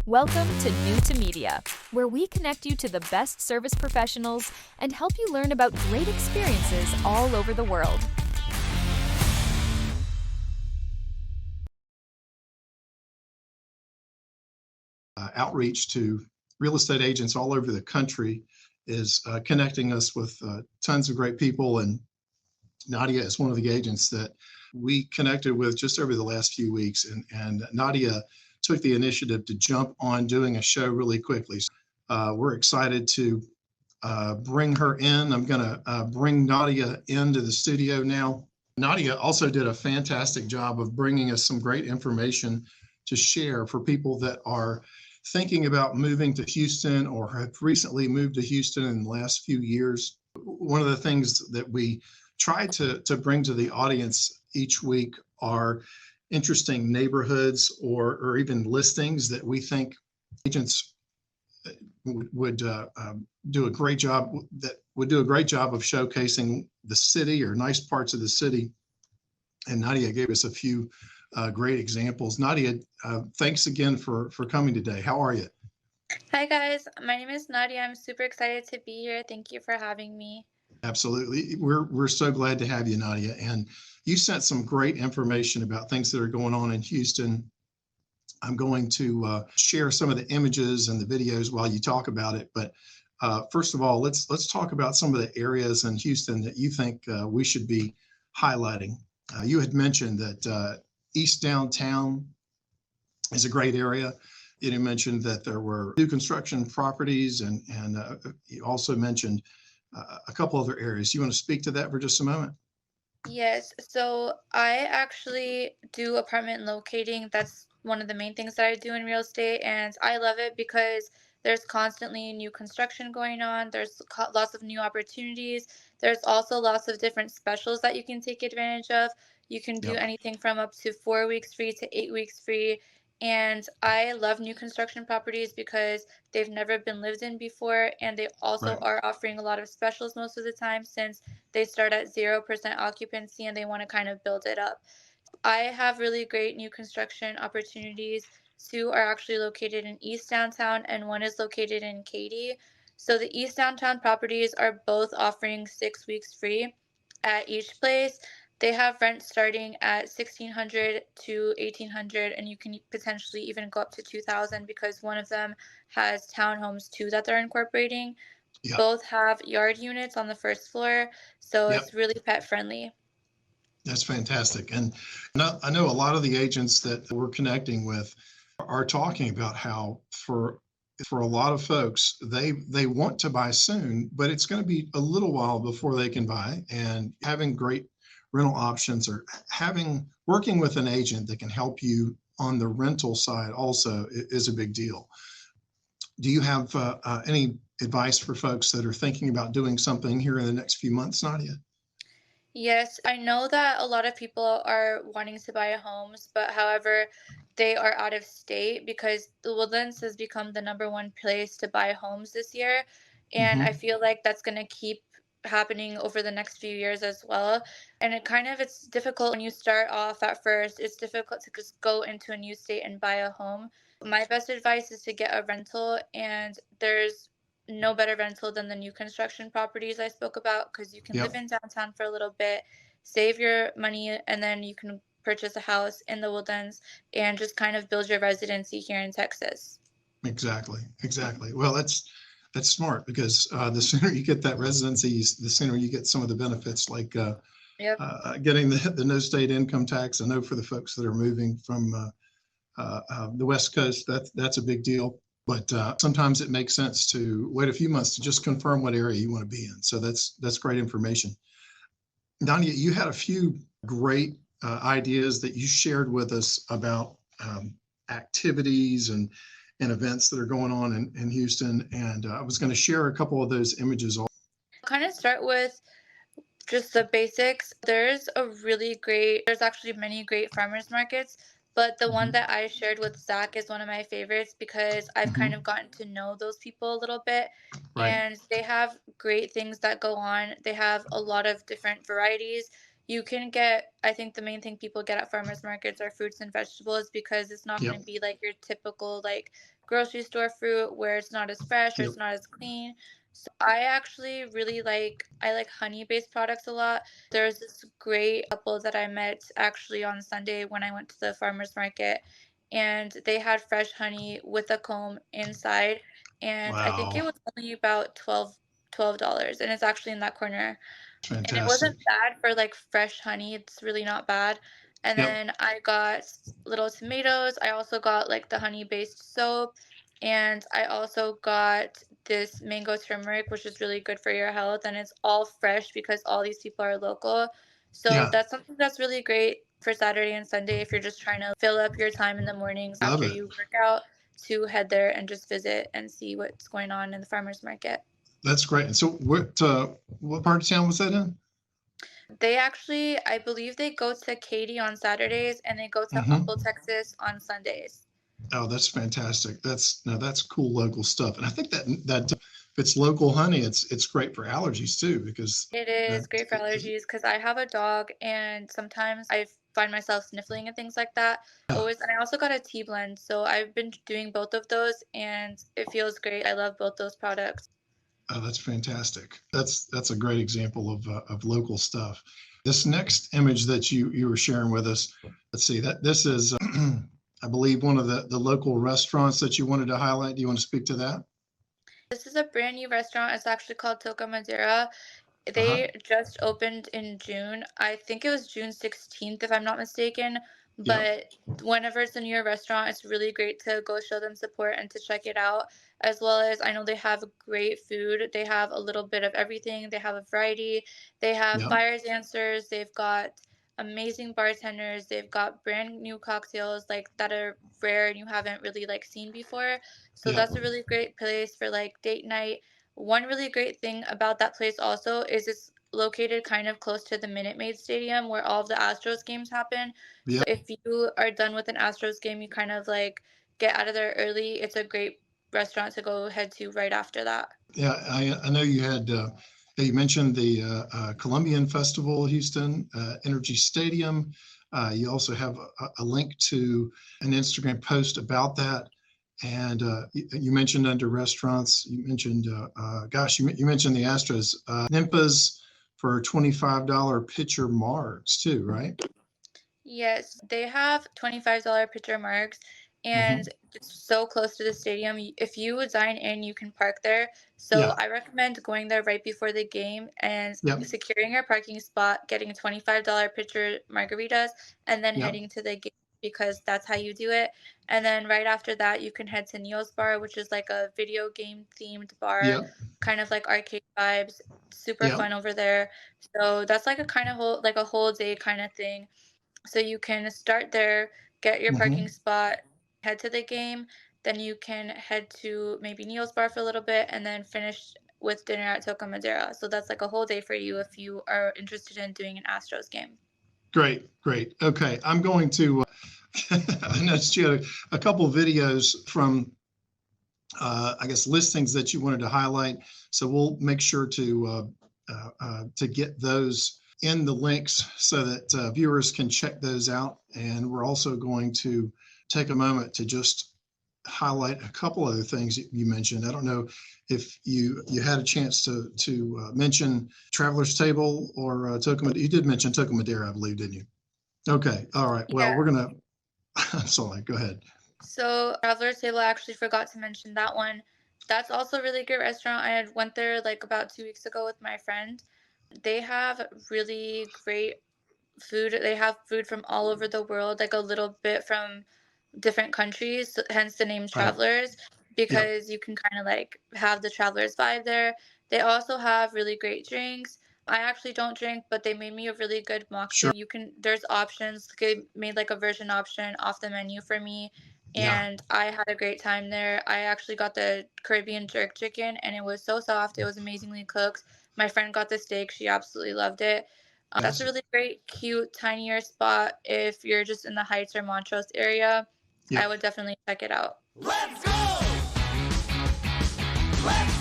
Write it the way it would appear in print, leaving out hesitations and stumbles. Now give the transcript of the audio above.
Welcome to NewtoMedia, where we connect you to the best service professionals and help you learn about great experiences all over the world. Outreach to real estate agents all over the country is connecting us with tons of great people. And Nadia is one of the agents that we connected with just over the last few weeks. And Nadia took the initiative to jump on doing a show really quickly. We're excited to bring her in. I'm going to bring Nadia into the studio now. Nadia also did a fantastic job of bringing us some great information to share for people that are thinking about moving to Houston or have recently moved to Houston in the last few years. One of the things that we try to bring to the audience each week are interesting neighborhoods or even listings that we think agents would do a great job of showcasing the city or nice parts of the city. And Nadia gave us a few great examples. Nadia, thanks again for coming today. How are you? Hi guys, my name is Nadia. I'm super excited to be here. Thank you for having me. Absolutely. We're so glad to have you, Nadia. And you sent some great information about things that are going on in Houston. I'm going to share some of the images and the videos while you talk about it. But first of all, let's talk about some of the areas in Houston that you think we should be highlighting. You had mentioned that East Downtown is a great area. You mentioned that there were new construction properties, and you also mentioned a couple other areas. You want to speak to that for just a moment? Yes, so I actually do apartment locating. That's one of the main things that I do in real estate, and I love it because there's constantly new construction going on. There's lots of new opportunities. There's also lots of different specials that you can take advantage of. You can do Yep. anything from up to 4 weeks free to 8 weeks free. And I love new construction properties because they've never been lived in before, and they also Right. are offering a lot of specials most of the time since they start at 0% occupancy and they want to kind of build it up. I have really great new construction opportunities. Two are actually located in East Downtown and one is located in Katy. So the East Downtown properties are both offering 6 weeks free at each place. They have rent starting at 1,600 to 1,800, and you can potentially even go up to 2,000 because one of them has townhomes too that they're incorporating. Yep. Both have yard units on the first floor, so Yep. it's really pet friendly. That's fantastic. And I know a lot of the agents that we're connecting with are talking about how for a lot of folks, they want to buy soon, but it's going to be a little while before they can buy. And having great rental options or working with an agent that can help you on the rental side also is a big deal. Do you have any advice for folks that are thinking about doing something here in the next few months, Nadia? Yes, I know that a lot of people are wanting to buy homes, but however, they are out of state because the Woodlands has become the number one place to buy homes this year. And I Mm-hmm. feel like that's going to keep happening over the next few years as well. And it's difficult when you start off at first. It's difficult to just go into a new state and buy a home. My best advice is to get a rental, and there's no better rental than the new construction properties I spoke about because you can live Yep. in downtown for a little bit, save your money, and then you can purchase a house in the Woodlands and just kind of build your residency here in Texas. Exactly. Well, that's smart because the sooner you get that residency, the sooner you get some of the benefits like Yep. getting the no state income tax. I know for the folks that are moving from the West Coast, that's a big deal. But sometimes it makes sense to wait a few months to just confirm what area you want to be in. So that's great information. Nadia, you had a few great ideas that you shared with us about activities and events that are going on in Houston. And I was going to share a couple of those images. Kind of start with just the basics. There's actually many great farmers markets, but the one Mhm. that I shared with Zach is one of my favorites because I've kind of Mhm. gotten to know those people a little bit, Right. and they have great things that go on. They have a lot of different varieties. I think the main thing people get at farmers markets are fruits and vegetables because it's not going Yep. to be like your typical like grocery store fruit where it's not as fresh or Yep. it's not as clean. So I actually really like honey-based products a lot. There's this great couple that I met actually on Sunday when I went to the farmers market, and they had fresh honey with a comb inside, and I think it Wow. was only about $12, and it's actually in that corner. And it Fantastic. wasn't bad for like fresh honey. It's really not bad. And Yep. then I got little tomatoes. I also got like the honey-based soap. And I also got this mango turmeric, which is really good for your health. And it's all fresh because all these people are local. So Yeah. that's something that's really great for Saturday and Sunday if you're just trying to fill up your time in the mornings Love after it. you work out, to head there and just visit and see what's going on in the farmers market. That's great. And so what part of town was that in? They actually, I believe they go to Katy on Saturdays and they go to Humble, Hmm. Texas on Sundays. Oh, that's fantastic. That's cool local stuff. And I think that if it's local honey, it's great for allergies too, because It that is great for allergies because I have a dog and sometimes I find myself sniffling and things like that. yeah. Always, and I also got a tea blend, so I've been doing both of those and it feels great. I love both those products. Oh, that's fantastic. That's a great example of local stuff. This next image that you were sharing with us, let's see, that this is I believe one of the local restaurants that you wanted to highlight. Do you want to speak to that? This is a brand new restaurant. It's actually called Toca Madera. Uh-huh. They just opened in June. I think it was June 16th, if I'm not mistaken. Yep. But whenever it's a newer restaurant, it's really great to go show them support and to check it out. As well as, I know they have great food. They have a little bit of everything. They have a variety. They have Yep. fire dancers. They've got amazing bartenders. They've got brand new cocktails like that are rare and you haven't really like seen before. So Yep. that's a really great place for like date night. One really great thing about that place also is it's located kind of close to the Minute Maid Stadium where all of the Astros games happen. So Yep. if you are done with an Astros game, you kind of like get out of there early. It's a great restaurant to go head to right after that. Yeah. I know you had you mentioned the Columbian Festival, Houston Energy Stadium. You also have a link to an Instagram post about that. And you mentioned under restaurants, you mentioned, you mentioned the Astros, Nimpas for $25 pitcher margs too, right? Yes, they have $25 pitcher marks, Hmm. and it's so close to the stadium. If you would dine in, you can park there. So Yeah. I recommend going there right before the game and Yep. securing your parking spot, getting $25 pitcher margaritas, and then Yep. heading to the game because that's how you do it. And then right after that, you can head to Neil's Bar, which is like a video game themed bar, Yep. kind of like arcade vibes. Super Yep. fun over there. So that's like a kind of whole day kind of thing. So you can start there, get your parking Hmm. spot, head to the game, then you can head to maybe Neil's Bar for a little bit, and then finish with dinner at Toca Madera. So that's like a whole day for you if you are interested in doing an Astros game. Great. Great. Okay. I'm going to, I noticed you had a couple videos from, I guess, listings that you wanted to highlight. So we'll make sure to get those in the links so that viewers can check those out. And we're also going to take a moment to just highlight a couple other things that you mentioned. I don't know if you had a chance to mention Traveler's Table or Toca. You did mention Toca Madera, I believe, didn't you? Okay. All right. Well, Yeah. we're gonna. I'm sorry. Go ahead. So Traveler's Table, I actually forgot to mention that one. That's also a really good restaurant. I had went there like about 2 weeks ago with my friend. They have really great food. They have food from all over the world, like a little bit from different countries, hence the name Right. Travelers, Yep. because you can kind of like have the Travelers vibe there. They also have really great drinks. I actually don't drink, but they made me a really good Sure. mocktail. There's options. They made like a version option off the menu for me, Yeah. and I had a great time there. I actually got the Caribbean jerk chicken, and it was so soft. It was amazingly cooked. My friend got the steak. She absolutely loved it. That's a Fantastic. really great, cute, tinier spot if you're just in the Heights or Montrose area. I Yep. would definitely check it out. Let's go! Let's